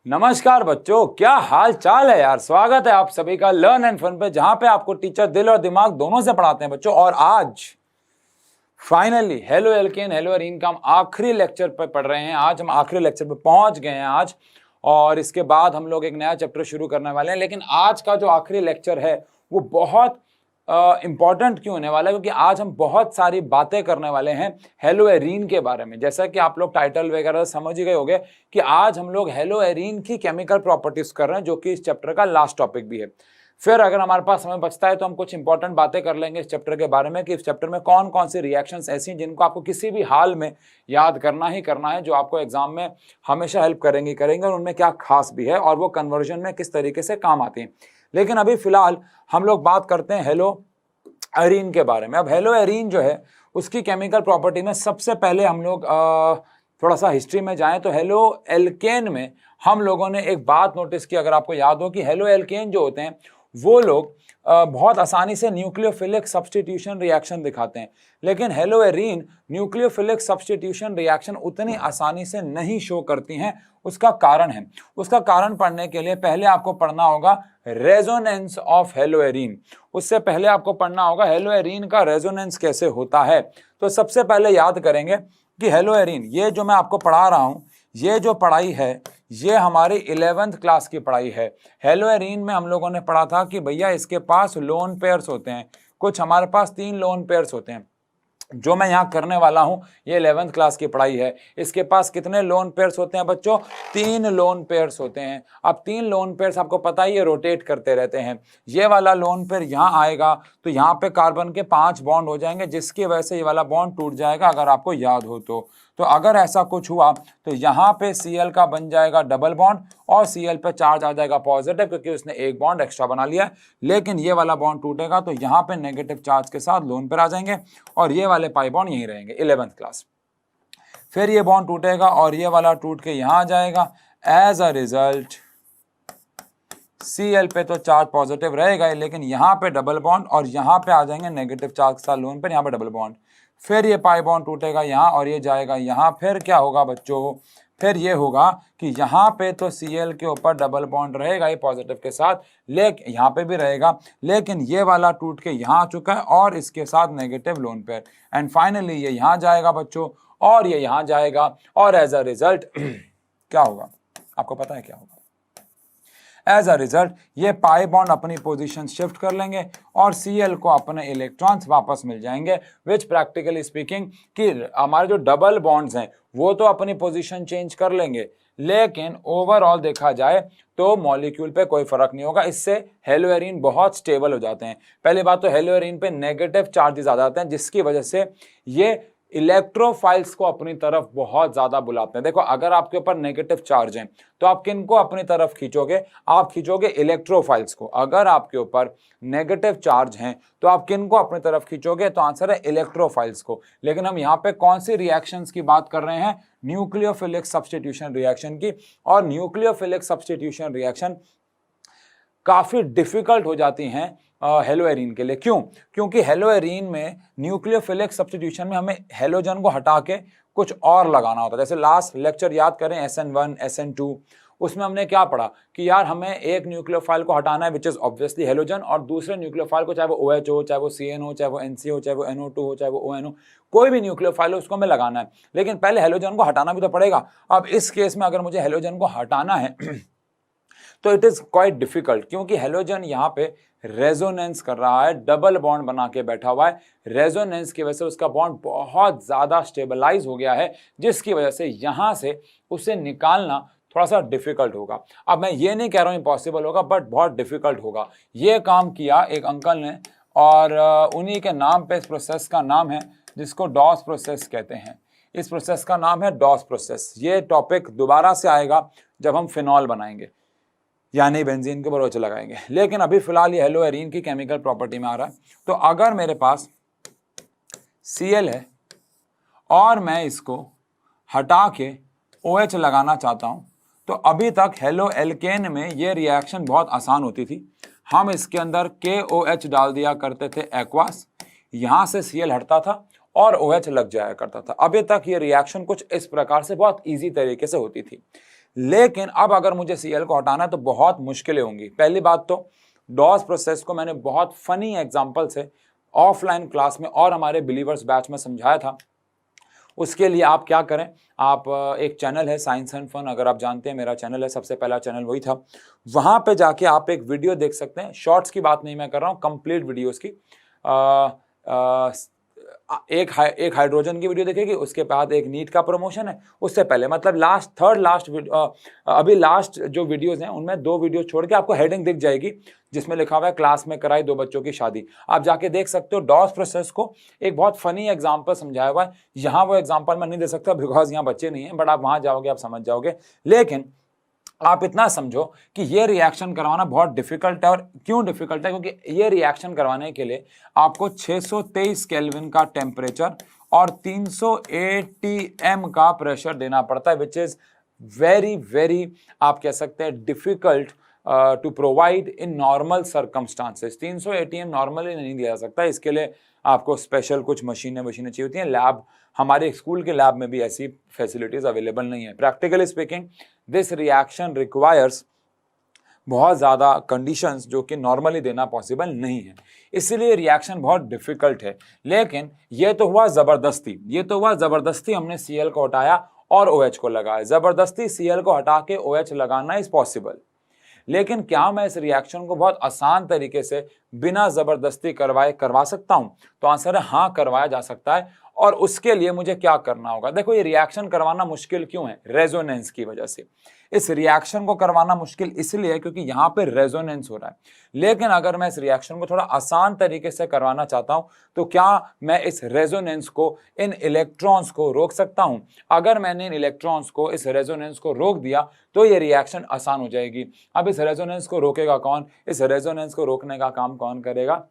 नमस्कार बच्चों, क्या हाल चाल है यार। स्वागत है आप सभी का लर्न एंड फन पे, जहां पे आपको टीचर दिल और दिमाग दोनों से पढ़ाते हैं बच्चों। और आज finally halo alkane hello arene का हम आखिरी लेक्चर पे पढ़ रहे हैं। आज हम आखिरी लेक्चर पे पहुंच गए हैं आज, और इसके बाद हम लोग एक नया चैप्टर शुरू करने वाले हैं। लेकिन आज का जो आखिरी लेक्चर है वो बहुत इंपॉर्टेंट क्यों होने वाला है, क्योंकि आज हम बहुत सारी बातें करने वाले हैं हेलो एरीन के बारे में। जैसा कि आप लोग टाइटल वगैरह समझ ही गए होंगे कि आज हम लोग हेलो एरीन की केमिकल प्रॉपर्टीज कर रहे हैं, जो कि इस चैप्टर का लास्ट टॉपिक भी है। फिर अगर हमारे पास समय बचता है तो हम कुछ इंपॉर्टेंट बातें कर लेंगे इस चैप्टर के बारे में, कि इस चैप्टर में कौन कौन सी रिएक्शंस ऐसी हैं जिनको आपको किसी भी हाल में याद करना ही करना है, जो आपको एग्जाम में हमेशा हेल्प करेंगे और उनमें क्या खास भी है और वो कन्वर्जन में किस तरीके से काम आती हैं। लेकिन अभी फिलहाल हम लोग बात करते हैं हेलो एरीन के बारे में। अब हेलो एरीन जो है उसकी केमिकल प्रॉपर्टी में सबसे पहले हम लोग थोड़ा सा हिस्ट्री में जाएं तो हेलो एल्केन में हम लोगों ने एक बात नोटिस की, अगर आपको याद हो, कि हेलो एल्केन जो होते हैं वो लोग बहुत आसानी से न्यूक्लियोफिलिक सब्स्टिट्यूशन रिएक्शन दिखाते हैं। लेकिन hello arene nucleophilic substitution reaction उतनी आसानी से नहीं शो करती हैं। उसका कारण है, उसका कारण पढ़ने के लिए पहले आपको पढ़ना होगा रेजोनेंस ऑफ हेलो एरीन। उससे पहले आपको पढ़ना होगा हेलो एरीन का रेजोनेंस कैसे होता है। तो सबसे पहले याद करेंगे कि हेलो एरीन, ये जो मैं आपको पढ़ा रहा हूं, ये जो पढ़ाई है ये हमारी 11th क्लास की पढ़ाई है। हेलो एरीन में हम लोगों ने पढ़ा था कि भैया इसके पास लोन पेयर्स होते हैं, कुछ हमारे पास 3 लोन पेयर्स होते हैं। जो मैं यहाँ करने वाला हूँ ये 11th क्लास की पढ़ाई है। इसके पास कितने लोन पेयर्स होते हैं बच्चों? 3 लोन पेयर्स होते हैं। अब 3 लोन पेयर्स आपको पता ही है रोटेट करते रहते हैं। ये वाला लोन पेयर यहाँ आएगा तो यहाँ पे कार्बन के 5 बॉन्ड हो जाएंगे, जिसकी वजह से ये वाला बॉन्ड टूट जाएगा, अगर आपको याद हो तो अगर ऐसा कुछ हुआ तो यहाँ पे Cl का बन जाएगा डबल बॉन्ड और Cl पे चार्ज आ जाएगा पॉजिटिव, क्योंकि उसने एक बॉन्ड एक्स्ट्रा बना लिया। लेकिन ये वाला बॉन्ड टूटेगा तो यहाँ पे नेगेटिव चार्ज के साथ लोन पर आ जाएंगे और ये वाले पाई बॉन्ड यहीं रहेंगे 11th क्लास। फिर ये बॉन्ड टूटेगा और ये वाला टूट के यहाँ आ जाएगा। एज अ रिजल्ट Cl पे तो चार्ज पॉजिटिव रहेगा, लेकिन यहाँ पे डबल बॉन्ड और यहाँ पे आ जाएंगे नेगेटिव चार्ज के साथ लोन पर, यहाँ पे डबल बॉन्ड। फिर ये पाई बॉन्ड टूटेगा यहाँ और ये जाएगा यहाँ। फिर क्या होगा बच्चों? फिर ये होगा कि यहाँ पे तो Cl के ऊपर डबल बॉन्ड रहेगा ये पॉजिटिव के साथ, लेकिन यहाँ पे भी रहेगा, लेकिन ये वाला टूट के यहाँ आ चुका है और इसके साथ negative lone pair. And finally ये यहाँ जाएगा बच्चों और ये यहाँ जाएगा, और एज अ रिजल्ट क्या होगा? आपको पता है क्या होगा? एज अ रिजल्ट ये पाई बॉन्ड अपनी पोजीशन शिफ्ट कर लेंगे और Cl को अपने इलेक्ट्रॉन्स वापस मिल जाएंगे, विच प्रैक्टिकली स्पीकिंग कि हमारे जो डबल बॉन्ड्स हैं वो तो अपनी पोजीशन चेंज कर लेंगे, लेकिन ओवरऑल देखा जाए तो मॉलिक्यूल पे कोई फर्क नहीं होगा। इससे हेलो एरीन बहुत स्टेबल हो जाते हैं। पहली बात तो हेलो एरीन पे नेगेटिव चार्जेस आ जाते हैं, जिसकी वजह से ये इलेक्ट्रोफाइल्स को अपनी तरफ बहुत ज्यादा बुलाते हैं। देखो, अगर आपके ऊपर नेगेटिव चार्ज है तो आप किनको अपनी तरफ खींचोगे? आप खींचोगे इलेक्ट्रोफाइल्स को। अगर आपके ऊपर नेगेटिव चार्ज हैं तो आप किनको अपनी तरफ खींचोगे? तो आंसर है इलेक्ट्रोफाइल्स को। लेकिन हम यहाँ पे कौन सी रिएक्शंस की बात कर रहे हैं? न्यूक्लियोफिलिक सब्स्टिट्यूशन रिएक्शन की। और न्यूक्लियोफिलिक सब्स्टिट्यूशन रिएक्शन काफी डिफिकल्ट हो जाती हैं हेलो एरीन के लिए। क्यों? क्योंकि हेलो एरीन में न्यूक्लियोफिलिक सब्स्टिट्यूशन में हमें हेलोजन को हटा के कुछ और लगाना होता है। जैसे लास्ट लेक्चर याद करें SN1 SN2, उसमें हमने क्या पढ़ा कि यार हमें एक न्यूक्लियोफाइल को हटाना है विच इज ऑब्वियसली हेलोजन, और दूसरे न्यूक्लियोफाइल को, चाहे वो OH हो, चाहे वो CN हो, चाहे वो NC हो, चाहे वो NO2 हो, चाहे वो ON हो, कोई भी न्यूक्लियोफाइल हो उसको हमें लगाना है। लेकिन पहले हेलोजन को हटाना भी तो पड़ेगा। अब इस केस में अगर मुझे हेलोजन को हटाना है तो इट इज क्वाइट डिफिकल्ट, क्योंकि हेलोजन यहाँ पे रेजोनेंस कर रहा है, डबल बॉन्ड बना के बैठा हुआ है। रेजोनेंस की वजह से उसका बॉन्ड बहुत ज्यादा स्टेबलाइज हो गया है, जिसकी वजह से यहां से उसे निकालना थोड़ा सा डिफिकल्ट होगा। अब मैं ये नहीं कह रहा हूं इम्पॉसिबल होगा, बट बहुत डिफिकल्ट होगा। ये काम किया एक अंकल ने, और उन्हीं के नाम पे इस प्रोसेस का नाम है जिसको डॉस प्रोसेस कहते हैं। इस प्रोसेस का नाम है डॉस प्रोसेस। ये टॉपिक दोबारा से आएगा जब हम फिनॉल बनाएंगे, यानी बेंजीन के ऊपर OH लगाएंगे। लेकिन अभी फिलहाल ये हेलो एरीन की केमिकल प्रॉपर्टी में आ रहा है। तो अगर मेरे पास Cl है और मैं इसको हटा के OH लगाना चाहता हूं, तो अभी तक हेलो एल्केन में ये रिएक्शन बहुत आसान होती थी। हम इसके अंदर KOH डाल दिया करते थे एक्वास, यहां से Cl हटता था और OH लग जाया करता था। अभी तक ये रिएक्शन कुछ इस प्रकार से बहुत ईजी तरीके से होती थी। लेकिन अब अगर मुझे Cl को हटाना है तो बहुत मुश्किलें होंगी। पहली बात तो डॉस प्रोसेस को मैंने बहुत फनी एग्जांपल से ऑफलाइन क्लास में और हमारे बिलीवर्स बैच में समझाया था। उसके लिए आप क्या करें, आप एक चैनल है साइंस एंड फन, अगर आप जानते हैं मेरा चैनल है, सबसे पहला चैनल वही था, वहां पे जाके आप एक वीडियो देख सकते हैं। शॉर्ट्स की बात नहीं मैं कर रहा हूँ, कंप्लीट वीडियोस की। एक हाइड्रोजन की वीडियो देखेगी, उसके बाद एक नीट का प्रमोशन है, उससे पहले मतलब थर्ड लास्ट अभी लास्ट जो वीडियोस हैं उनमें 2 वीडियो छोड़ के आपको हेडिंग दिख जाएगी जिसमें लिखा हुआ है क्लास में कराई 2 बच्चों की शादी। आप जाके देख सकते हो। डॉस प्रोसेस को एक बहुत फनी एग्जांपल समझाया हुआ है। यहाँ वो एग्जांपल मैं नहीं दे सकता बिकॉज यहाँ बच्चे नहीं हैं, बट आप वहां जाओगे आप समझ जाओगे। लेकिन आप इतना समझो कि ये रिएक्शन करवाना बहुत डिफिकल्ट है। और क्यों डिफिकल्ट है? क्योंकि ये रिएक्शन करवाने के लिए आपको 623 केल्विन का टेम्परेचर और 300 atm का प्रेशर देना पड़ता है, विच इज वेरी वेरी आप कह सकते हैं difficult to provide in normal circumstances. 300 atm normally नहीं दिया जा सकता, इसके लिए आपको स्पेशल कुछ मशीनें चाहिए होती हैं। लैब, हमारे स्कूल के लैब में भी ऐसी फैसिलिटीज अवेलेबल नहीं है। Practically speaking this reaction requires बहुत ज़्यादा कंडीशंस जो कि नॉर्मली देना पॉसिबल नहीं है, इसलिए रिएक्शन बहुत डिफिकल्ट है। लेकिन ये तो हुआ ज़बरदस्ती हमने Cl को हटाया और OH को लगाया। ज़बरदस्ती Cl को हटा के OH लगाना इज पॉसिबल। लेकिन क्या मैं इस रिएक्शन को बहुत आसान तरीके से बिना जबरदस्ती करवा सकता हूं? तो आंसर है हाँ, करवाया जा सकता है। और उसके लिए मुझे क्या करना होगा? देखो, ये रिएक्शन करवाना मुश्किल क्यों है? रेजोनेंस की वजह से। इस रिएक्शन को करवाना मुश्किल इसलिए है क्योंकि यहां पे रेजोनेंस हो रहा है। लेकिन अगर मैं इस रिएक्शन को थोड़ा आसान तरीके से करवाना चाहता हूं तो क्या मैं इस रेजोनेंस को, इन इलेक्ट्रॉन्स को रोक सकता हूं? अगर मैंने इन इलेक्ट्रॉन्स को, इस रेजोनेंस को रोक दिया तो ये रिएक्शन आसान हो जाएगी। अब इस रेजोनेंस को रोकेगा कौन? इस रेजोनेंस को रोकने का काम कौन करेगा?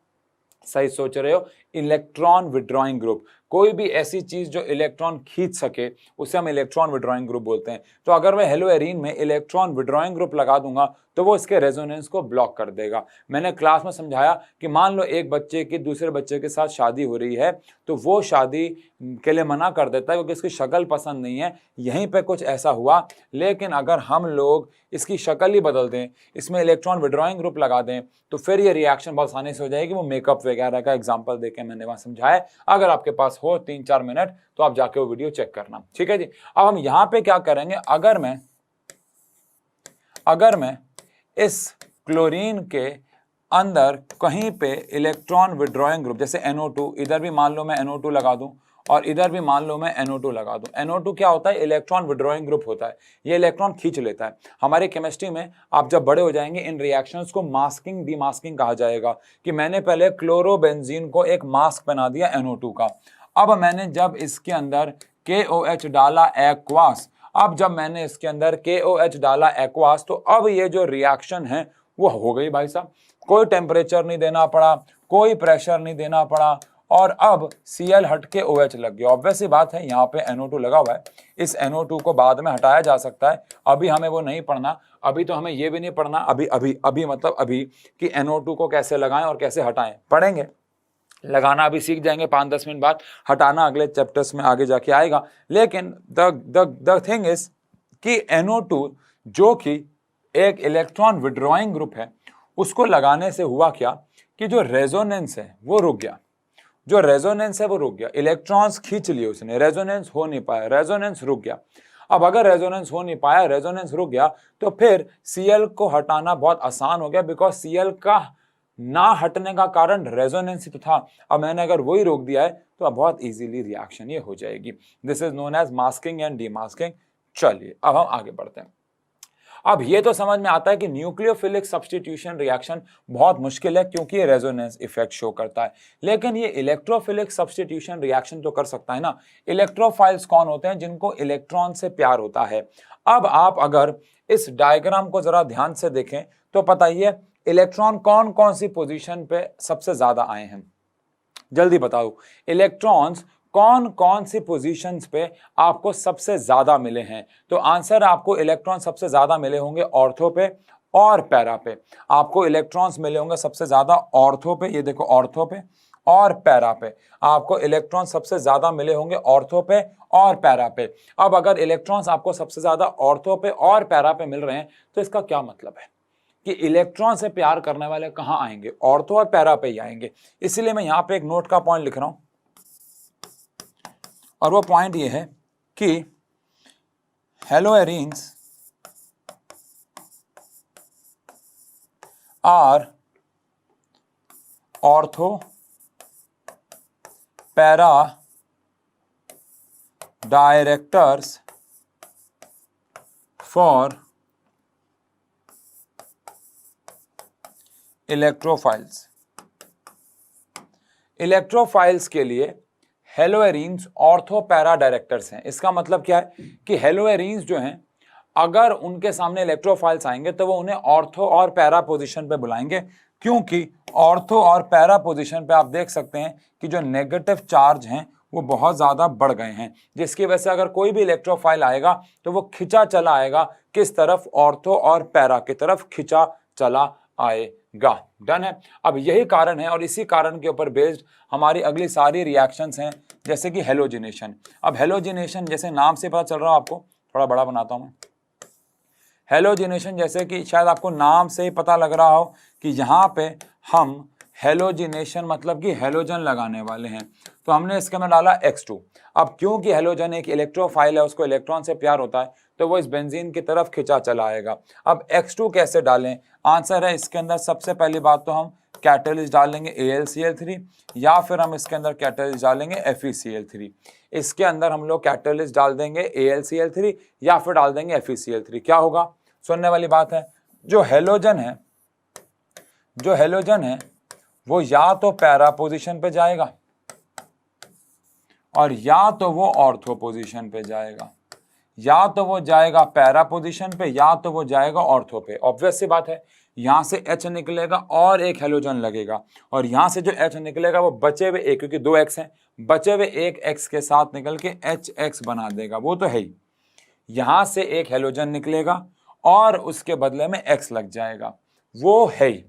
सही सोच रहे हो, इलेक्ट्रॉन विड्रॉइंग ग्रुप। कोई भी ऐसी चीज जो इलेक्ट्रॉन खींच सके उसे हम इलेक्ट्रॉन विड्रॉइंग ग्रुप बोलते हैं। तो अगर मैं हेलोएरीन में इलेक्ट्रॉन विड्रॉइंग ग्रुप लगा दूंगा तो वो इसके रेजोनेंस को ब्लॉक कर देगा। मैंने क्लास में समझाया कि मान लो एक बच्चे की दूसरे बच्चे के साथ शादी हो रही है तो वो शादी के लिए मना कर देता है क्योंकि इसकी शक्ल पसंद नहीं है। यहीं पे कुछ ऐसा हुआ। लेकिन अगर हम लोग इसकी शक्ल ही बदल दें, इसमें इलेक्ट्रॉन विड्रॉइंग ग्रुप लगा दें, तो फिर ये रिएक्शन बहुत आसानी से हो जाएगी। वो मेकअप वगैरह का एग्जाम्पल देके मैंने वहां समझाया। अगर आपके पास हो 3-4 मिनट तो आप जाके वो वीडियो चेक करना, ठीक है जी। अब हम यहां पे क्या करेंगे, अगर मैं इस क्लोरीन के अंदर कहीं पे इलेक्ट्रॉन विड्रॉइंग ग्रुप, जैसे NO2, इधर भी मान लो मैं NO2 लगा दूं और इधर भी मान लो मैं NO2 लगा दूं। NO2 क्या होता है? इलेक्ट्रॉन विड्रॉइंग ग्रुप होता है। ये इलेक्ट्रॉन खींच लेता है। हमारी केमिस्ट्री में आप जब बड़े हो जाएंगे इन रिएक्शंस को मास्किंग डीमास्किंग कहा जाएगा कि मैंने पहले क्लोरोबेंजीन को एक मास्क बना दिया NO2 का। अब मैंने जब इसके अंदर KOH डाला एक्वास, तो अब ये जो रिएक्शन है वो हो गई भाई साहब। कोई टेम्परेचर नहीं देना पड़ा, कोई प्रेशर नहीं देना पड़ा और अब Cl हट के OH लग गया। ऑब्वियस सी बात है, यहाँ पे NO2 लगा हुआ है। इस NO2 को बाद में हटाया जा सकता है, अभी हमें वो नहीं पढ़ना। अभी तो हमें ये भी नहीं पढ़ना, अभी मतलब अभी कि NO2 को कैसे लगाएं और कैसे हटाएं। पढ़ेंगे, लगाना अभी सीख जाएंगे 5-10 मिनट बाद, हटाना अगले चैप्टर्स में आगे जाके आएगा। लेकिन द थिंग इज कि NO2 जो कि एक इलेक्ट्रॉन विड्रॉइंग ग्रुप है, उसको लगाने से हुआ क्या कि जो रेजोनेंस है वो रुक गया। इलेक्ट्रॉन्स खींच लिए उसने, रेजोनेंस हो नहीं पाया, रेजोनेंस रुक गया। अब अगर रेजोनेंस हो नहीं पाया, रेजोनेंस रुक गया, तो फिर Cl को हटाना बहुत आसान हो गया बिकॉज Cl का ना हटने का कारण रेजोनेंस ही तो था। अब मैंने अगर वही रोक दिया है तो अब बहुत इजीली रिएक्शन ये हो जाएगी। This is known as masking and demasking. चलिए अब हम आगे बढ़ते हैं। अब ये तो समझ में आता है कि न्यूक्लियोफिलिक सब्स्टिट्यूशन रिएक्शन बहुत मुश्किल है क्योंकि ये रेजोनेंस इफेक्ट शो करता है। लेकिन ये इलेक्ट्रोफिलिक सब्स्टिट्यूशन रिएक्शन तो कर सकता है ना। इलेक्ट्रोफाइल्स कौन होते हैं? जिनको इलेक्ट्रॉन से प्यार होता है। अब आप अगर इस डायग्राम को जरा ध्यान से देखें तो बताइए इलेक्ट्रॉन कौन कौन सी पोजीशन पे सबसे ज्यादा आए हैं? जल्दी बताओ, इलेक्ट्रॉन्स कौन कौन सी पोजीशंस पे आपको सबसे ज्यादा मिले हैं? तो आंसर आपको इलेक्ट्रॉन सबसे ज्यादा मिले होंगे ऑर्थो पे और पैरा पे। आपको इलेक्ट्रॉन्स मिले होंगे सबसे ज्यादा ऑर्थो पे, ये देखो ऑर्थो पे और पैरा पे। आपको इलेक्ट्रॉन सबसे ज्यादा मिले होंगे ऑर्थो पे और पैरा पे। अब अगर इलेक्ट्रॉन्स आपको सबसे ज्यादा ऑर्थो पे और पैरा पे मिल रहे हैं तो इसका क्या मतलब है कि इलेक्ट्रॉन से प्यार करने वाले कहां आएंगे, ऑर्थो और पैरा पे ही आएंगे। इसीलिए मैं यहां पे एक नोट का पॉइंट लिख रहा हूं, और वो पॉइंट ये है कि haloarenes are ortho para directors for electrophiles. Electrophiles के लिए हेलोएरीन्स ऑर्थो पैरा डायरेक्टर्स हैं। इसका मतलब क्या है कि हेलोएरीन्स जो हैं अगर उनके सामने इलेक्ट्रोफाइल्स आएंगे तो वो उन्हें ऑर्थो और पैरा पोजीशन पे बुलाएंगे, क्योंकि ऑर्थो और पैरा पोजीशन पे आप देख सकते हैं कि जो नेगेटिव चार्ज हैं वो बहुत ज्यादा बढ़ गए हैं, जिसकी वजह से अगर कोई भी इलेक्ट्रोफाइल आएगा तो वो खिंचा चला आएगा किस तरफ, ऑर्थो और पैरा की तरफ खिंचा चला आएगा। डन है। अब यही कारण है और इसी कारण के ऊपर बेस्ड हमारी अगली सारी रिएक्शंस हैं, जैसे कि हेलोजिनेशन। अब हेलोजिनेशन जैसे नाम से पता चल रहा है आपको, थोड़ा बड़ा बनाता हूं मैं। हेलोजिनेशन जैसे कि शायद आपको नाम से ही पता लग रहा हो कि यहाँ पे हम हेलोजिनेशन मतलब कि हेलोजन लगाने वाले हैं, तो हमने इसके में डाला X2। अब क्योंकि हेलोजन एक इलेक्ट्रोफाइल है, उसको इलेक्ट्रॉन से प्यार होता है, तो वो इस बेंजीन की तरफ खिंचा चला आएगा। अब X2 कैसे डालें, आंसर है इसके अंदर सबसे पहली बात तो हम कैटलिस्ट डालेंगे AlCl3, या फिर हम इसके अंदर कैटलिस्ट डालेंगे FeCl3। इसके अंदर हम लोग कैटलिस्ट डाल देंगे AlCl3 या फिर डाल देंगे FeCl3। क्या होगा, सुनने वाली बात है। जो हेलोजन है वो या तो पैरा पोजीशन पे जाएगा और या तो वो ऑर्थो पोजीशन पे जाएगा, या तो वो जाएगा पैरा पोजीशन पे या तो वो जाएगा ऑर्थो पे। ऑब्वियस सी बात है, यहां से H निकलेगा और एक हेलोजन लगेगा, और यहां से जो H निकलेगा वो बचे हुए एक, क्योंकि 2 X हैं, बचे हुए एक X के साथ निकल के HX बना देगा, वो तो है ही। यहां से एक हेलोजन निकलेगा और उसके बदले में X लग जाएगा, वो है ही,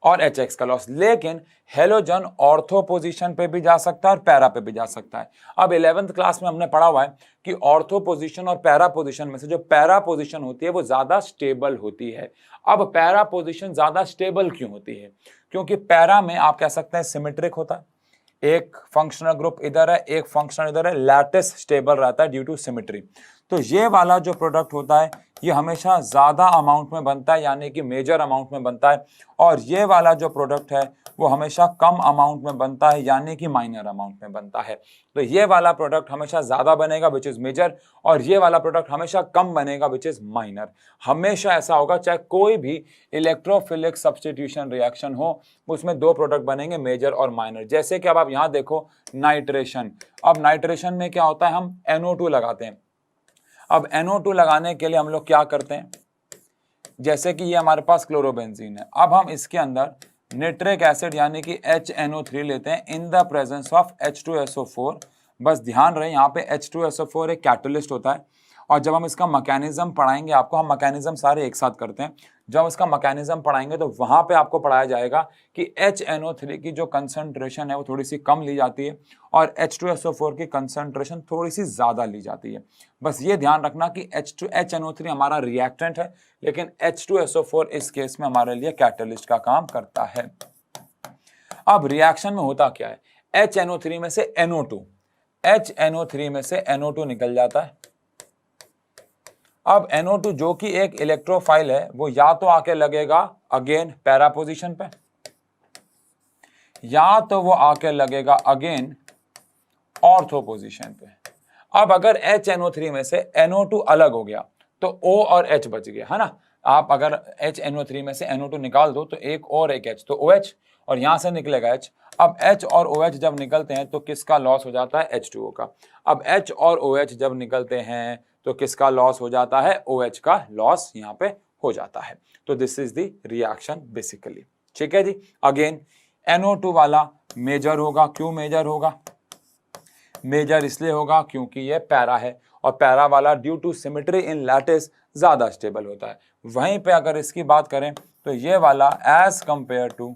और HX का लॉस। लेकिन हेलोजन ऑर्थो पोजीशन पे भी जा सकता है और पैरा पे भी जा सकता है। अब 11th क्लास में हमने पढ़ा हुआ है कि ऑर्थो पोजीशन और पैरा पोजीशन में से जो पैरा पोजीशन होती है वो ज्यादा स्टेबल होती है। अब पैरा पोजीशन ज्यादा स्टेबल क्यों होती है, क्योंकि पैरा में आप कह सकते हैं सिमेट्रिक होता है, एक फंक्शनल ग्रुप इधर है एक फंक्शनल इधर है, लैटिस स्टेबल रहता है ड्यू टू सिमेट्री। तो ये वाला जो प्रोडक्ट होता है ये हमेशा ज्यादा अमाउंट में बनता है, यानी कि मेजर अमाउंट में बनता है, और ये वाला जो प्रोडक्ट है वो हमेशा कम अमाउंट में बनता है, यानी कि माइनर अमाउंट में बनता है। तो ये वाला प्रोडक्ट हमेशा ज्यादा बनेगा विच इज मेजर, और ये वाला प्रोडक्ट हमेशा कम बनेगा विच इज माइनर। हमेशा ऐसा होगा, चाहे कोई भी इलेक्ट्रोफिलिक सब्स्टिट्यूशन रिएक्शन हो, उसमें 2 प्रोडक्ट बनेंगे मेजर और माइनर। जैसे कि अब आप यहाँ देखो नाइट्रेशन। अब नाइट्रेशन में क्या होता है, हम NO2 लगाते हैं। अब NO2 लगाने के लिए हम लोग क्या करते हैं, जैसे कि ये हमारे पास क्लोरोबेंजीन है, अब हम इसके अंदर निट्रिक एसिड यानी कि HNO3 लेते हैं in the presence of H2SO4। बस ध्यान रहे यहाँ पे H2SO4 एक कैटलिस्ट होता है, और जब हम इसका मैकेनिज्म पढ़ाएंगे आपको, हम मैकेनिज्म सारे एक साथ करते हैं, जब इसका मैकेनिज्म पढ़ाएंगे तो वहां पे आपको पढ़ाया जाएगा कि HNO3 की जो कंसंट्रेशन है वो थोड़ी सी कम ली जाती है और H2SO4 की कंसंट्रेशन थोड़ी सी ज्यादा ली जाती है। बस ये ध्यान रखना कि HNO3 हमारा रिएक्टेंट है, लेकिन H2SO4 इस केस में हमारे लिए कैटलिस्ट का काम करता है। अब रिएक्शन में होता क्या है, HNO3 में से NO2 निकल जाता है। अब NO2 जो कि एक इलेक्ट्रोफाइल है वो या तो आके लगेगा अगेन पैरा पोजीशन पे, या तो वो आके लगेगा अगेन ऑर्थो पोजीशन पे। अब अगर HNO3 में से NO2 अलग हो गया तो O और H बच गया, है ना। आप अगर HNO3 में से NO2 निकाल दो तो एक और एक H, तो OH, और यहां से निकलेगा H। अब H और OH जब निकलते हैं तो किसका लॉस हो जाता है, H2O का। अब H और OH जब निकलते हैं तो किसका लॉस हो जाता है, OH का लॉस यहाँ पे हो जाता है। तो this is the reaction basically, ठीक है जी। अगेन NO2 वाला मेजर होगा, क्यों मेजर होगा, मेजर इसलिए होगा क्योंकि ये पैरा है, और पैरा वाला due to symmetry in lattice ज्यादा स्टेबल होता है। वहीं पे अगर इसकी बात करें तो ये वाला as compare to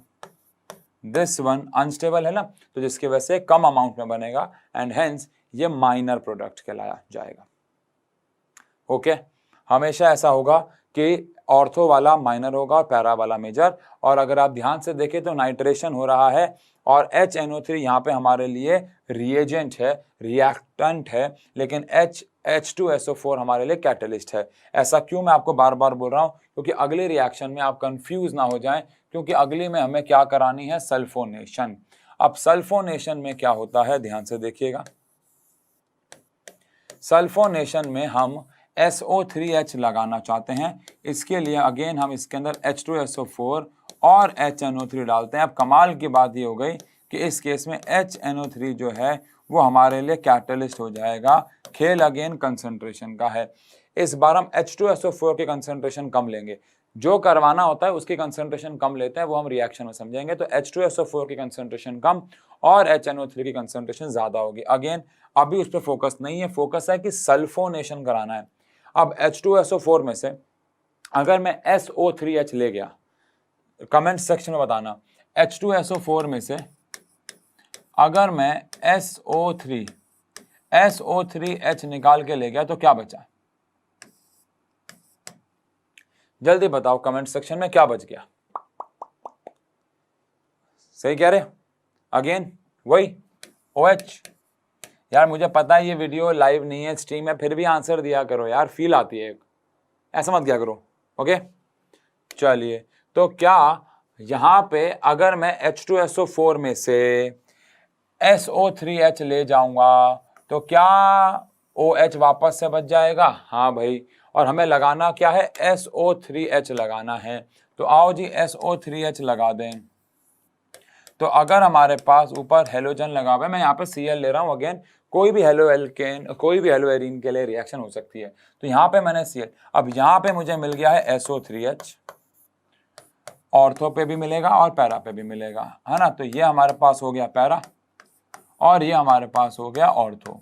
this one unstable है ना, तो जिसकी वजह से कम अमाउंट में बनेगा एंड हेंस ये माइनर प्रोडक्ट कहलाया जाएगा। ओके, हमेशा ऐसा होगा कि ऑर्थो वाला माइनर होगा और पैरा वाला मेजर। और अगर आप ध्यान से देखें तो नाइट्रेशन हो रहा है और HNO3 यहाँ पे हमारे लिए रिएजेंट है, रिएक्टेंट है, लेकिन H2SO4 हमारे लिए कैटलिस्ट है। ऐसा क्यों मैं आपको बार बार बोल रहा हूँ, क्योंकि अगले रिएक्शन में आप कंफ्यूज ना हो जाएं, क्योंकि अगली में हमें क्या करानी है, सल्फोनेशन। अब सल्फोनेशन में क्या होता है, ध्यान से देखिएगा। सल्फोनेशन में हम SO3H लगाना चाहते हैं, इसके लिए अगेन हम इसके अंदर H2SO4 और HNO3 डालते हैं। अब कमाल की बात ये हो गई कि इस केस में HNO3 जो है वो हमारे लिए कैटलिस्ट हो जाएगा। खेल अगेन कंसंट्रेशन का है। इस बार हम H2SO4 की कंसंट्रेशन कम लेंगे, जो करवाना होता है उसकी कंसंट्रेशन कम लेते हैं, वो हम रिएक्शन में समझेंगे। तो H2SO4 की कंसंट्रेशन कम और HNO3 की कंसंट्रेशन ज्यादा होगी। अगेन अभी उस पर फोकस नहीं है, फोकस है कि सल्फोनेशन कराना है। अब H2SO4 में से अगर मैं SO3H ले गया, कमेंट सेक्शन में बताना, H2SO4 में से अगर मैं SO3H निकाल के ले गया तो क्या बचा, जल्दी बताओ कमेंट सेक्शन में क्या बच गया। सही कह रहे, अगेन वही OH। यार मुझे पता है ये वीडियो लाइव नहीं है, स्ट्रीम है, फिर भी आंसर दिया करो यार, फील आती है, ऐसा मत किया करो। ओके चलिए, तो क्या यहां पे अगर मैं H2SO4 में से SO3H ले जाऊंगा तो क्या OH वापस से बच जाएगा? हाँ भाई, और हमें लगाना क्या है, SO3H लगाना है। तो आओ जी SO3H लगा दें। तो अगर हमारे पास ऊपर हेलोजन लगा हुआ है, मैं यहाँ पे Cl ले रहा हूँ, अगेन कोई भी हेलो एल्केन, कोई भी हेलो एरीन के लिए रिएक्शन हो सकती है, तो यहाँ पे मैंने Cl, अब यहाँ पे मुझे मिल गया है SO3H, ऑर्थो पे भी मिलेगा और पैरा पे भी मिलेगा, है ना। तो ये हमारे पास हो गया पैरा और ये हमारे पास हो गया ऑर्थो।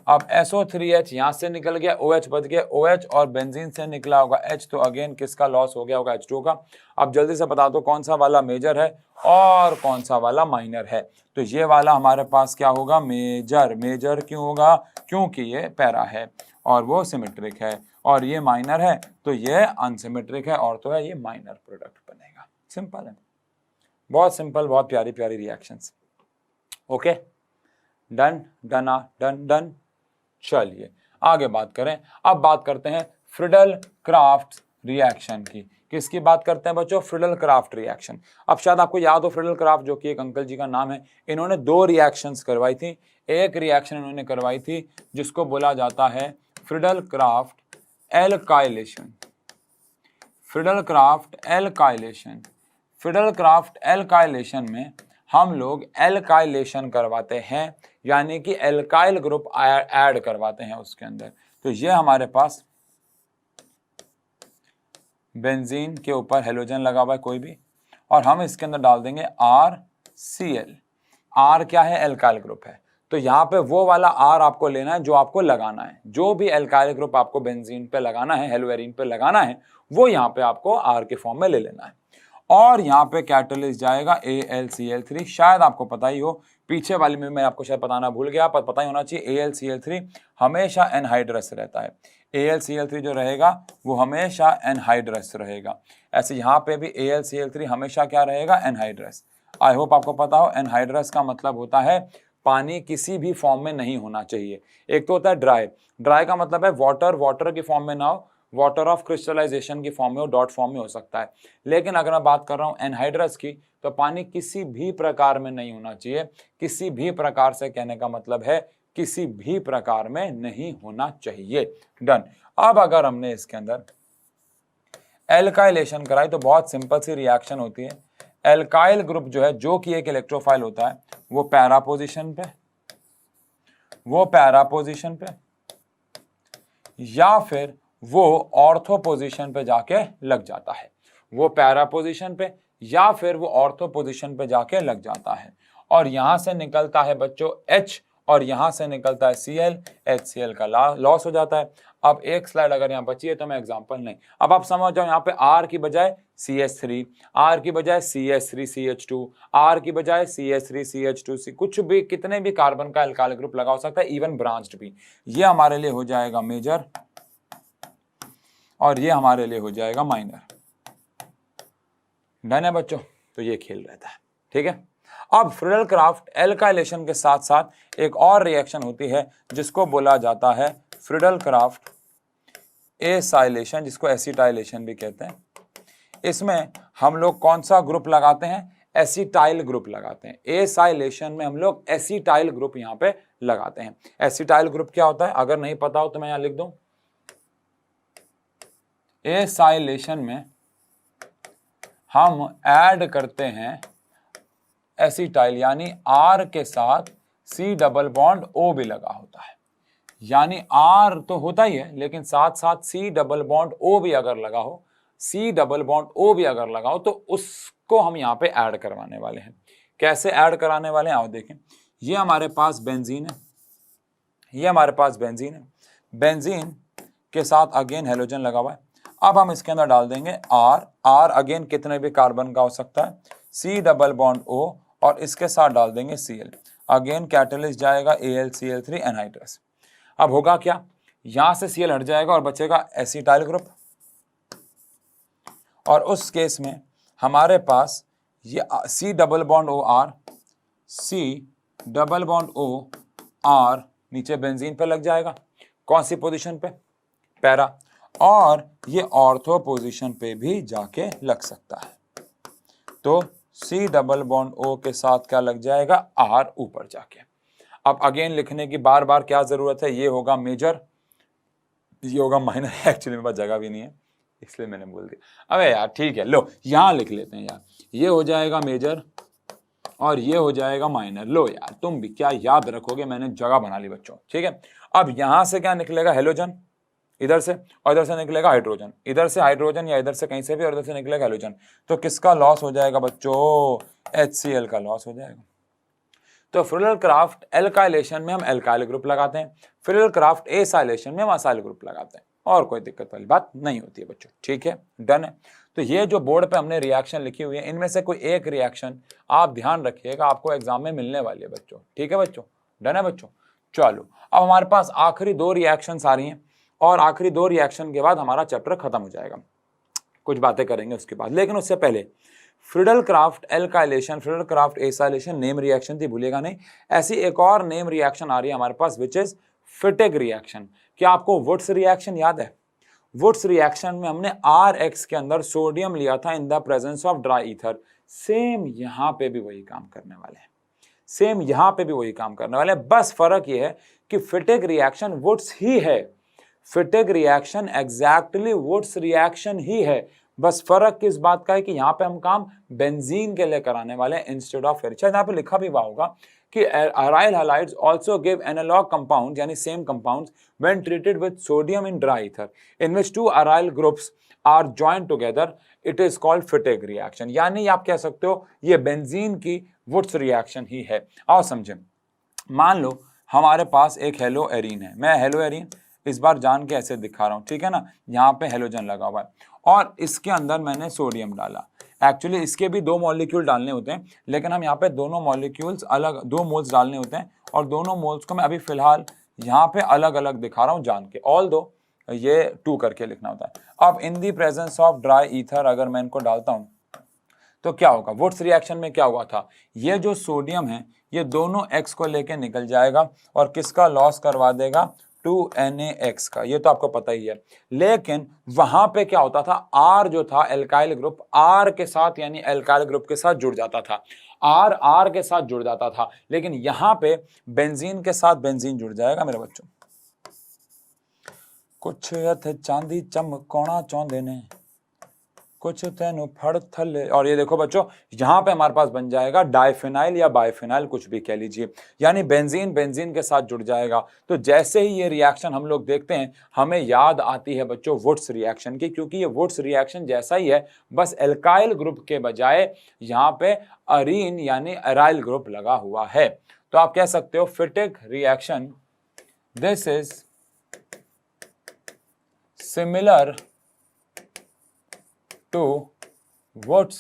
अब SO3H यहाँ से निकल गया, OH बच गया, OH और बेंजीन से निकला होगा H, तो अगेन किसका लॉस हो गया होगा, H2 का। अब जल्दी से बता दो कौन सा वाला मेजर है और कौन सा वाला माइनर है। तो ये वाला हमारे पास क्या होगा, मेजर। मेजर क्यों होगा, क्योंकि ये पैरा है और वो सिमेट्रिक है, और ये माइनर है तो ये अनसिमेट्रिक है, और तो है ये माइनर प्रोडक्ट बनेगा। सिंपल है, बहुत सिंपल, बहुत प्यारी प्यारी reactions. Okay done, done, done done. चलिए आगे बात करें। अब बात करते हैं फ्रिडल क्राफ्ट रिएक्शन की। किसकी बात करते हैं बच्चों, फ्रिडल क्राफ्ट रिएक्शन। अब शायद आपको याद हो, फ्रिडल क्राफ्ट जो कि एक अंकल जी का नाम है, इन्होंने 2 रिएक्शंस करवाई थी। एक रिएक्शन इन्होंने करवाई थी जिसको बोला जाता है Friedel Crafts alkylation. Friedel Crafts alkylation, Friedel Crafts alkylation में हम लोग एल्काइलेशन करवाते हैं, यानी कि एल्काइल ग्रुप ऐड करवाते हैं उसके अंदर। तो ये हमारे पास बेंजीन के ऊपर हेलोजन लगा हुआ है कोई भी, और हम इसके अंदर डाल देंगे RCl। R क्या है, एल्काइल ग्रुप है, तो यहाँ पे वो वाला R आपको लेना है जो आपको लगाना है। जो भी एल्काइल ग्रुप आपको बेंजीन पे लगाना है, हेलोएरीन पे लगाना है, वो यहाँ पे आपको R के फॉर्म में ले लेना है। और यहाँ पे कैटलिस्ट जाएगा AlCl3। शायद आपको पता ही हो, पीछे वाली में मैं आपको शायद बताना भूल गया, पर पता ही होना चाहिए, AlCl3 हमेशा एनहाइड्रस रहता है। AlCl3 जो रहेगा वो हमेशा एनहाइड्रस रहेगा। ऐसे यहाँ पे भी AlCl3 हमेशा क्या रहेगा, एनहाइड्रस। आई होप आपको पता हो, एनहाइड्रस का मतलब होता है पानी किसी भी फॉर्म में नहीं होना चाहिए। एक तो होता है ड्राई, ड्राई का मतलब है वाटर, वाटर की फॉर्म में ना हो, वाटर ऑफ क्रिस्टलाइजेशन की फॉर्म में हो, डॉट फॉर्म में हो सकता है। लेकिन अगर मैं बात कर रहा हूँ एनहाइड्रस की, तो पानी किसी भी प्रकार में नहीं होना चाहिए। किसी भी प्रकार से कहने का मतलब है किसी भी प्रकार में नहीं होना चाहिए। डन। अब अगर हमने इसके अंदर एल्काइलेशन कराई तो बहुत सिंपल सी रिएक्शन होती है। एल्काइल ग्रुप जो है, जो कि एक इलेक्ट्रोफाइल होता है, वो पैरा पोजीशन पे, वो पैरा पोजीशन पे या फिर वो ऑर्थो पोजीशन पे जाके लग जाता है। वो पैरा पोजीशन पे या फिर वो ऑर्थो पोजीशन पे जाके लग जाता है, और यहां से निकलता है बच्चों H और यहां से निकलता है Cl। HCl का लॉस हो जाता है। अब एक स्लाइड अगर यहाँ बची है तो मैं एग्जांपल नहीं, अब आप समझ जाओ यहाँ पे R की बजाय CH3, R की बजाय CH3CH2, R की बजाय CH3CH2, कुछ भी कितने भी कार्बन का एल्काइल ग्रुप लगा हो सकता है, इवन ब्रांच्ड भी। ये हमारे लिए हो जाएगा मेजर और ये हमारे लिए हो जाएगा माइनर। डन है बच्चों? तो ये खेल रहता है, ठीक है। अब फ्रीडल क्राफ्ट एल्काइलेशन के साथ साथ एक और रिएक्शन होती है जिसको बोला जाता है फ्रीडल क्राफ्ट एसाइलेशन, जिसको एसिटाइलेशन भी कहते हैं। इसमें हम लोग कौन सा ग्रुप लगाते हैं? एसिटाइल ग्रुप लगाते हैं। एसाइलेशन में हम लोग एसिटाइल ग्रुप यहां पे लगाते हैं। एसिटाइल ग्रुप क्या होता है? अगर नहीं पता हो तो मैं यहां लिख दूं, एसाइलेशन में हम ऐड करते हैं एसिटाइल, यानी R के साथ C डबल बॉन्ड O भी लगा होता है। यानी R तो होता ही है, लेकिन साथ साथ C डबल बॉन्ड O भी अगर लगा हो, C डबल बॉन्ड O भी अगर लगा हो, तो उसको हम यहाँ पे ऐड करवाने वाले हैं। कैसे ऐड कराने वाले हैं आओ देखें। ये हमारे पास बेंजीन है, ये हमारे पास बेंजीन है, बेंजीन के साथ अगेन हेलोजन लगा हुआ है। अब हम इसके अंदर डाल देंगे R अगेन कितने भी कार्बन का हो सकता है, C डबल बॉन्ड O, और इसके साथ डाल देंगे Cl, अगेन कैटलिस्ट जाएगा AlCl3 एनहाइड्रस। अब होगा क्या, यहां से Cl हट जाएगा और बचेगा एसिटाइल ग्रुप, और उस केस में हमारे पास ये C double bond O R, C double bond O R नीचे बेंजीन पे लग जाएगा। कौन सी पोजीशन पे? पैरा, और ये ऑर्थो पोजीशन पे भी जाके लग सकता है। तो C डबल बॉन्ड O के साथ क्या लग जाएगा? R ऊपर जाके। अब अगेन लिखने की बार बार क्या जरूरत है? ये होगा मेजर, ये होगा माइनर। एक्चुअली मेरे पास जगह भी नहीं है इसलिए मैंने बोल दिया। अबे यार ठीक है, लो यहां लिख लेते हैं यार, ये हो जाएगा मेजर और ये हो जाएगा माइनर। लो यार तुम भी क्या याद रखोगे, मैंने जगह बना ली बच्चों, ठीक है। अब यहां से क्या निकलेगा? हेलोजन इधर से, और इधर से निकलेगा हाइड्रोजन, इधर से हाइड्रोजन या इधर से कहीं से भी, और इधर से निकलेगा हेलोजन। तो किसका लॉस हो जाएगा बच्चों? HCl का लॉस हो जाएगा। तो फ्रीडल क्राफ्ट एल्काइलेशन में हम एल्काइल ग्रुप लगाते हैं, फ्रीडल क्राफ्ट एसाइलेशन में हम असाइल ग्रुप लगाते हैं, और कोई दिक्कत वाली बात नहीं होती है बच्चों, ठीक है। डन है। तो ये जो बोर्ड पे हमने रिएक्शन लिखी हुई है, इनमें से कोई एक रिएक्शन आप ध्यान रखिएगा, आपको एग्जाम में मिलने वाली है बच्चों, ठीक है बच्चों। डन है बच्चों? चलो अब हमारे पास आखिरी 2 रिएक्शंस आ रही हैं, और आखिरी 2 रिएक्शन के बाद हमारा चैप्टर खत्म हो जाएगा। कुछ बातें करेंगे उसके बाद, लेकिन उससे पहले Friedel craft alkylation, Friedel Crafts acylation name reaction थी, भूलिएगा नहीं। ऐसी एक और नेम रिएक्शन आ रही है हमारे पास, विच इज फिटिग रिएक्शन। क्या आपको वुड्स रिएक्शन याद है? वुड्स रिएक्शन में हमने RX के अंदर सोडियम लिया था in the presence of dry ether. Same यहां पे भी वही काम करने वाले हैं, सेम यहां पे भी वही काम करने वाले हैं। बस फर्क यह है कि फिटिग रिएक्शन वुड्स ही है, फिटिग रिएक्शन एग्जैक्टली वुड्स रिएक्शन ही है। बस फर्क किस बात का है कि यहां पे हम काम बेंजीन के लिए कराने वाले हैं इंस्टेड ऑफ फेरिक। यहां पे लिखा भी हुआ होगा कि aryl halides also give analog compound, यानी same compounds when treated with sodium in dry ether in which 2 aryl groups are joined together, it is called Fittig reaction. यानी आप कह सकते हो ये बेंजीन की वुड्स रिएक्शन ही है। आओ समझें। मान लो हमारे पास एक हेलो एरीन है, मैं हेलो एरीन इस बार जान के ऐसे दिखा रहा हूं, ठीक है ना। यहाँ पे हेलोजन लगा हुआ है और इसके अंदर मैंने सोडियम डाला। एक्चुअली इसके भी 2 मॉलिक्यूल डालने होते हैं, लेकिन हम यहाँ पे दोनों मॉलिक्यूल्स अलग, 2 मोल्स डालने होते हैं, और दोनों मोल्स को मैं अभी फिलहाल यहाँ पे अलग अलग दिखा रहा हूँ जान के, ऑल दो ये 2 करके लिखना होता है। अब in the presence of dry ether अगर मैं इनको डालता हूँ तो क्या होगा? वुड्स रिएक्शन में क्या हुआ था? ये जो सोडियम है ये दोनों X को लेके निकल जाएगा और किसका लॉस करवा देगा? 2NaX का। ये तो आपको पता ही है। लेकिन वहां पे क्या होता था? R जो था एल्काइल ग्रुप, R के साथ यानी एल्काइल ग्रुप के साथ जुड़ जाता था, R के साथ जुड़ जाता था। लेकिन यहां पे बेंजीन के साथ बेंजीन जुड़ जाएगा मेरे बच्चों। कुछ इत्थे चांदी चमकाना चाहते ने, कुछ तेनू फड़ थले। और ये देखो बच्चों यहां पे हमारे पास बन जाएगा डाइफिनाइल या बाइफिनाइल, कुछ भी कह लीजिए, यानी बेंजीन बेंजीन के साथ जुड़ जाएगा। तो जैसे ही ये रिएक्शन हम लोग देखते हैं हमें याद आती है बच्चों वुड्स रिएक्शन की, क्योंकि ये वुड्स रिएक्शन जैसा ही है, बस एल्काइल ग्रुप के बजाय यहाँ पे अरीन यानी अराइल ग्रुप लगा हुआ है। तो आप कह सकते हो Fittig reaction, this is similar to Wurtz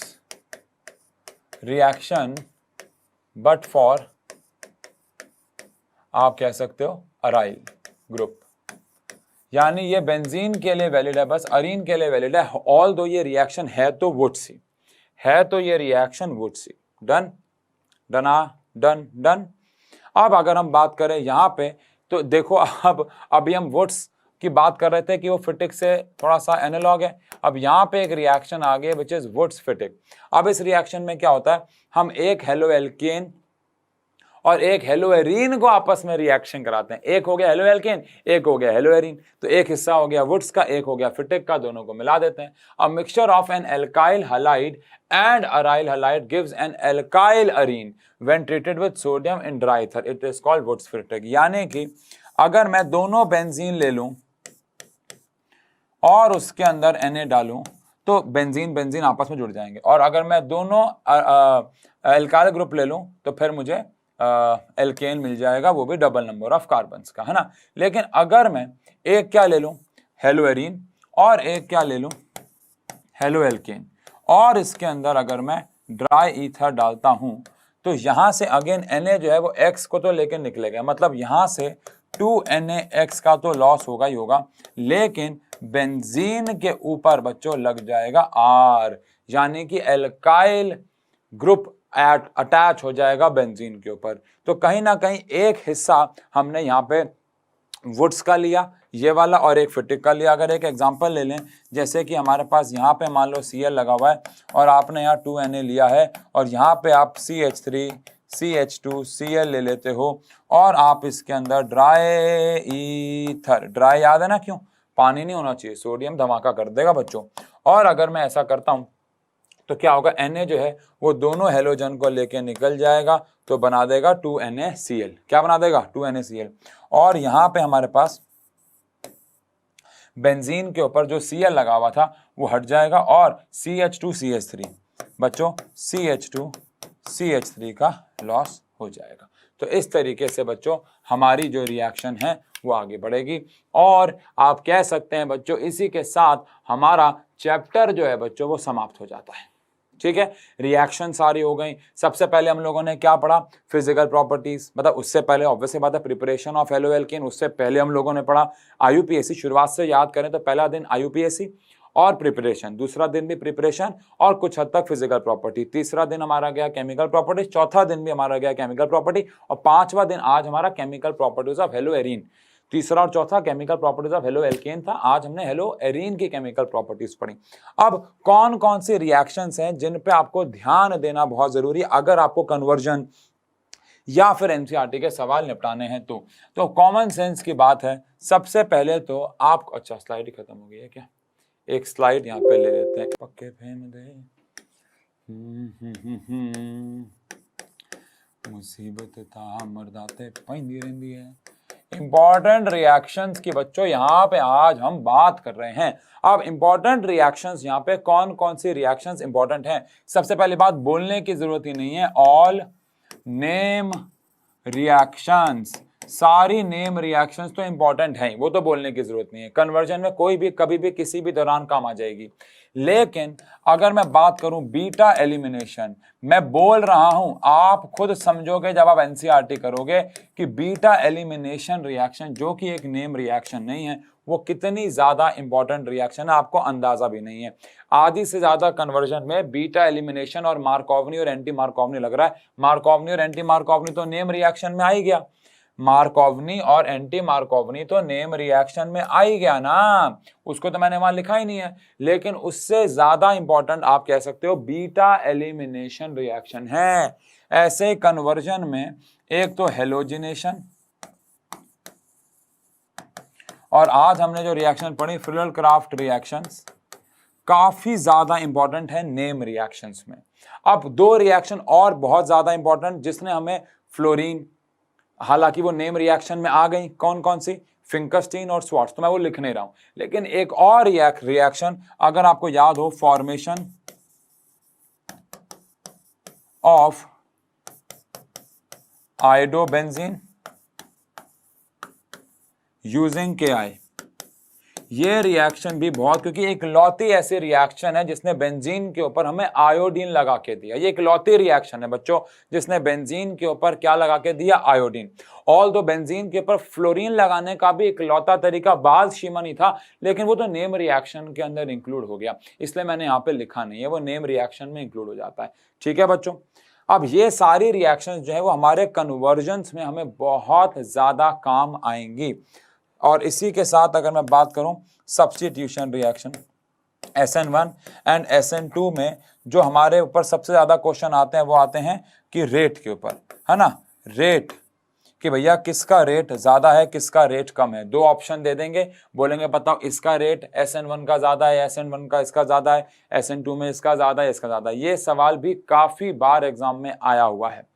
reaction but for, आप कह सकते हो, अराइल ग्रुप। यानी ये बेंजीन के लिए वैलिड है, बस अरीन के लिए वैलिड है, ऑल दो ये रिएक्शन है तो वुड्सी है, तो ये रिएक्शन वुड्सी। Done done done. अब अगर हम बात करें यहां पे तो देखो, अब अभी हम वुड्स की बात कर रहे थे कि वो फिटिक से थोड़ा सा एनालॉग है। अब यहाँ पे एक रिएक्शन आ गया विच इज वुड्स फिटिक। अब इस रिएक्शन में क्या होता है, हम एक हेलो एल्केन और एक हेलो एरीन को आपस में रिएक्शन कराते हैं। एक हो गया हेलो एल्केन, एक हो गया हेलो एरीन, तो एक हिस्सा हो गया वुड्स का, एक हो गया फिटिक का, दोनों को मिला देते हैं। A mixture of an alkyl halide and aryl halide gives an alkyl arene when treated with sodium in dry ether, it is called Wurtz Fittig. यानी कि अगर मैं दोनों बेंजीन ले लूं और उसके अंदर Na डालूं तो बेंजीन बेंजीन आपस में जुड़ जाएंगे, और अगर मैं दोनों एल्काइल ग्रुप ले लूं तो फिर मुझे एल्केन मिल जाएगा, वो भी डबल नंबर ऑफ कार्बन्स का, है ना। लेकिन अगर मैं एक क्या ले लूं, हेलो एरीन, और एक क्या ले लूं, हेलो एल्केन, और इसके अंदर अगर मैं ड्राई ईथर डालता हूं तो यहां से अगेन Na जो है वो X को तो लेकर निकलेगा, मतलब यहां से 2NaX का तो लॉस होगा ही होगा, लेकिन बेंजीन के ऊपर बच्चों लग जाएगा R, यानी कि एल्काइल ग्रुप अटैच हो जाएगा बेंजीन के ऊपर। तो कहीं ना कहीं एक हिस्सा हमने यहाँ पे वुड्स का लिया, ये वाला, और एक फिटिक का लिया। अगर एक एग्जांपल ले लें, जैसे कि हमारे पास यहाँ पे मान लो Cl लगा हुआ है और आपने यहाँ 2Na लिया है, और यहाँ पे आप CH3 CH2 Cl ले लेते हो, और आप इसके अंदर ड्राई ईथर, ड्राई याद है ना, क्यों, पानी नहीं होना चाहिए, सोडियम धमाका कर देगा बच्चों। और अगर मैं ऐसा करता हूं तो क्या होगा, Na जो है वो दोनों हेलोजन को लेके निकल जाएगा, तो बना देगा 2NaCl। क्या बना देगा, 2NaCl। और यहां पे हमारे पास बेंजीन के ऊपर जो Cl लगा हुआ था वो हट जाएगा, और CH2CH3 बच्चों, CH2CH3 का लॉस हो जाएगा। तो इस तरीके से बच्चों हमारी जो रिएक्शन है वो आगे बढ़ेगी, और आप कह सकते हैं बच्चों इसी के साथ हमारा चैप्टर जो है बच्चों वो समाप्त हो जाता है। ठीक है, रिएक्शन सारी हो गई। सबसे पहले हम लोगों ने क्या पढ़ा, फिजिकल प्रॉपर्टीज, मतलब उससे पहले ऑब्वियसली बात है प्रिपरेशन ऑफ हेलो एल्केन, उससे पहले हम लोगों ने पढ़ा आईयूपीएसी। शुरुआत से याद करें तो पहला दिन आईयूपीएसी और प्रिपरेशन, दूसरा दिन भी प्रिपरेशन और कुछ हद तक फिजिकल प्रॉपर्टी, तीसरा दिन हमारा गया केमिकल प्रॉपर्टीज, चौथा दिन भी हमारा गया केमिकल प्रॉपर्टी, और पांचवा दिन आज हमारा chemical properties of hello arene. तीसरा और चौथा chemical properties of halo alkane था, आज हमने हेलो एरीन की केमिकल प्रॉपर्टीज पढ़ी। अब कौन कौन सी रिएक्शंस हैं जिन पे आपको ध्यान देना बहुत जरूरी है अगर आपको कन्वर्जन या फिर एनसीईआरटी के सवाल निपटाने हैं तो कॉमन सेंस की बात है। सबसे पहले तो आप, अच्छा स्लाइड ही खत्म हो गई है क्या, एक स्लाइड यहाँ पे ले लेते हैं, पक्के फेम दे मुसीबत था मर्दाते पैंदी रहंदी है। इंपॉर्टेंट रिएक्शंस की बच्चों यहाँ पे आज हम बात कर रहे हैं। अब इंपॉर्टेंट रिएक्शंस यहाँ पे कौन कौन सी रिएक्शंस इंपॉर्टेंट हैं, सबसे पहली बात बोलने की जरूरत ही नहीं है, ऑल नेम रिएक्शंस, सारी नेम रिएक्शंस तो इंपॉर्टेंट हैं, वो तो बोलने की जरूरत नहीं है। कन्वर्जन में कोई भी कभी भी किसी भी दौरान काम आ जाएगी। लेकिन अगर मैं बात करूं बीटा एलिमिनेशन, मैं बोल रहा हूं, आप खुद समझोगे जब आप एनसीईआरटी करोगे कि बीटा एलिमिनेशन रिएक्शन जो कि एक नेम रिएक्शन नहीं है वो कितनी ज्यादा इंपॉर्टेंट रिएक्शन है, आपको अंदाजा भी नहीं है। आधी से ज्यादा कन्वर्जन में बीटा एलिमिनेशन और मार्कोवनी और एंटी मार्कोवनी लग रहा है। मार्कोवनी और एंटी मार्कोवनी तो नेम रिएक्शन में आ ही गया, मार्कोवनी और एंटी मार्कोवनी तो नेम रिएक्शन में आ ही गया ना, उसको तो मैंने वहां लिखा ही नहीं है। लेकिन उससे ज्यादा इंपॉर्टेंट आप कह सकते हो बीटा एलिमिनेशन रिएक्शन है। ऐसे कन्वर्जन में एक तो हेलोजिनेशन, और आज हमने जो रिएक्शन पढ़ी फ्रिडल-क्राफ्ट रिएक्शंस, काफी ज्यादा इंपॉर्टेंट है नेम रिएक्शंस में। अब दो रिएक्शन और बहुत ज्यादा इंपॉर्टेंट जिसने हमें फ्लोरीन, हालांकि वो नेम रिएक्शन में आ गई, कौन कौन सी, फिंकरस्टीन और स्वार्ट्ज, तो मैं वो लिख नहीं रहा हूं। लेकिन एक और रिएक्शन अगर आपको याद हो, formation of iodobenzene using KI, ये रिएक्शन भी बहुत, क्योंकि इकलौती ऐसी रिएक्शन है जिसने बेंजीन के ऊपर हमें आयोडीन लगा के दिया। ये इकलौती रिएक्शन है बच्चों जिसने बेंजीन के ऊपर क्या लगा के दिया, आयोडीन। ऑल दो बेंजीन के ऊपर फ्लोरीन लगाने का भी इकलौता तरीका बाज शीमनी था, लेकिन वो तो नेम रिएक्शन के अंदर इंक्लूड हो गया, इसलिए मैंने यहाँ पे लिखा नहीं है, वो नेम रिएक्शन में इंक्लूड हो जाता है। ठीक है बच्चों, अब ये सारी रिएक्शंस जो है वो हमारे कन्वर्जन्स में हमें बहुत ज्यादा काम आएंगी। और इसी के साथ अगर मैं बात करूं substitution reaction SN1 and SN2 में जो हमारे ऊपर सबसे ज्यादा क्वेश्चन आते हैं वो आते हैं कि रेट के ऊपर, है ना, रेट, कि भैया किसका रेट ज्यादा है किसका रेट कम है। दो ऑप्शन दे देंगे, बोलेंगे बताओ इसका रेट SN1 का ज्यादा है, SN1 का इसका ज्यादा है, SN2 में इसका ज्यादा है, इसका ज्यादा है। ये सवाल भी काफी बार एग्जाम में आया हुआ है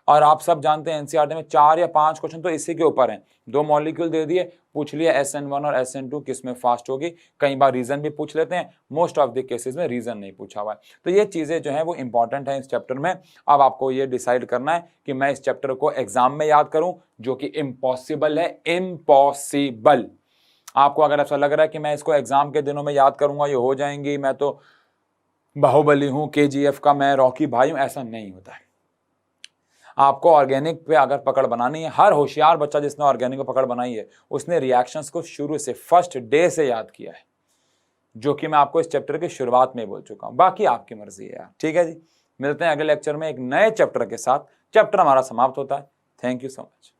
और आप सब जानते हैं एनसीईआरटी में 4 या 5 क्वेश्चन तो इसी के ऊपर हैं। दो मॉलिक्यूल दे दिए, पूछ लिया SN1 और SN2 किस में फास्ट होगी। कई बार रीजन भी पूछ लेते हैं, मोस्ट ऑफ द केसेस में रीजन नहीं पूछा हुआ है। तो ये चीजें जो है वो इंपॉर्टेंट है इस चैप्टर में। अब आपको ये डिसाइड करना है कि मैं इस चैप्टर को एग्जाम में याद करूं, जो कि इम्पॉसिबल है, इम्पॉसिबल। आपको अगर ऐसा लग रहा है कि मैं इसको एग्जाम के दिनों में याद करूंगा, ये हो जाएंगी, मैं तो बाहुबली हूं, KGF का मैं रॉकी भाई हूं, ऐसा नहीं होता है। आपको ऑर्गेनिक पे अगर पकड़ बनानी है, हर होशियार बच्चा जिसने ऑर्गेनिक पे पकड़ बनाई है उसने रिएक्शंस को शुरू से फर्स्ट डे से याद किया है, जो कि मैं आपको इस चैप्टर की शुरुआत में बोल चुका हूं। बाकी आपकी मर्जी है यार। ठीक है जी, मिलते हैं अगले लेक्चर में एक नए चैप्टर के साथ। चैप्टर हमारा समाप्त होता है। Thank you so much.